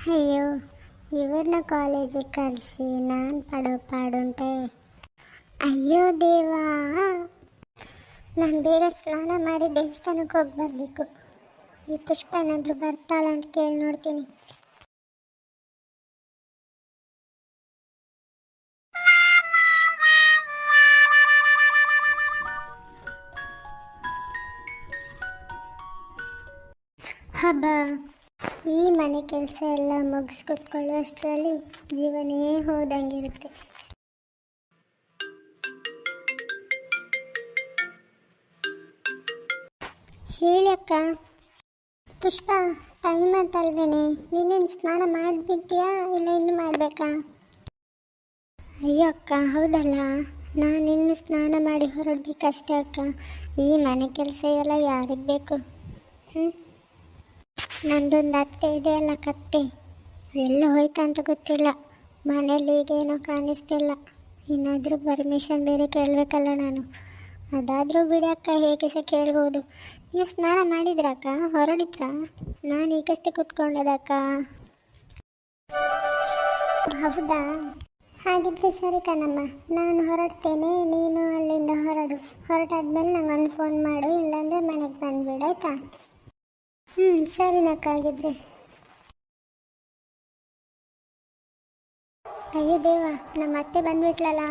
ಅಯ್ಯೋ, ಇವ್ರನ್ನ ಕಾಲೇಜಿಗೆ ಕರೆಸಿ ನಾನು ಪಡೋ ಪಾಡುಂಟೆ. ಅಯ್ಯೋ ದೇವಾ, ನಾನು ಬೇಗ ಸ್ನಾನ ಮಾಡಿ ದೇವಸ್ಥಾನಕ್ಕೆ ಹೋಗಿ ಬರಬೇಕು. ಈ ಪುಷ್ಪ ಏನಾದರೂ ಬರ್ತಾಳ ಅಂತ ಕೇಳಿ ನೋಡ್ತೀನಿ. ಹಬ್ಬ, ಈ ಮನೆ ಕೆಲಸ ಎಲ್ಲ ಮುಗಿಸ್ ಕೂತ್ಕೊಳ್ಳುವಷ್ಟರಲ್ಲಿ ಜೀವನೇ ಹೋದಂಗಿರುತ್ತೆ. ಹೇಳಿ ಅಕ್ಕ. ಪುಷ್ಪ, ಟೈಮ್ ಅಂತಲ್ವೇನೆ? ನೀನೇನು ಸ್ನಾನ ಮಾಡಿಬಿಟ್ಟಿಯಾ ಇಲ್ಲ ಇನ್ನು ಮಾಡಬೇಕಾ? ಅಯ್ಯೋ ಅಕ್ಕ, ಹೌದಲ್ಲ, ನಾನು ಇನ್ನು ಸ್ನಾನ ಮಾಡಿ ಹೊರಡ್ಬೇಕಷ್ಟೇ ಅಕ್ಕ. ಈ ಮನೆ ಕೆಲಸ ಎಲ್ಲ ಯಾರಿಗೆ ಬೇಕು? ನಂದೊಂದು ಅತ್ತೆ ಇದೆ ಅಲ್ಲ, ಕತ್ತೆ, ಎಲ್ಲ ಹೋಯ್ತಾ ಅಂತ ಗೊತ್ತಿಲ್ಲ. ಮನೇಲಿ ಈಗೇನೋ ಕಾಣಿಸ್ತಿಲ್ಲ. ಏನಾದರೂ ಪರ್ಮಿಷನ್ ಬೇರೆ ಕೇಳಬೇಕಲ್ಲ ನಾನು. ಅದಾದರೂ ಬಿಡಿ ಅಕ್ಕ, ಹೇಗೆ ಸಹ ಕೇಳ್ಬೋದು. ನೀವು ಸ್ನಾನ ಮಾಡಿದ್ರಕ್ಕ? ಹೊರಡಿದ್ರಾ? ನಾನು ಈಗಷ್ಟೇ ಕೂತ್ಕೊಂಡದಕ್ಕ. ಹೌದಾ? ಹಾಗಿದ್ರೆ ಸರಿ ಕಣಮ್ಮ, ನಾನು ಹೊರಡ್ತೇನೆ. ನೀನು ಅಲ್ಲಿಂದ ಹೊರಟಾದ್ಮೇಲೆ ನಂಗೊಂದು ಫೋನ್ ಮಾಡು, ಇಲ್ಲಾಂದರೆ ಮನೆಗೆ ಬಂದುಬಿಡು, ಆಯಿತಾ? ಸರಿನಕ್ಕ ಆಗಿದ್ರೆ. ಅಯ್ಯೋ ದೇವ, ನಮ್ಮ ಅತ್ತೆ ಬಂದ್ಬಿಟ್ಲಲ್ಲ.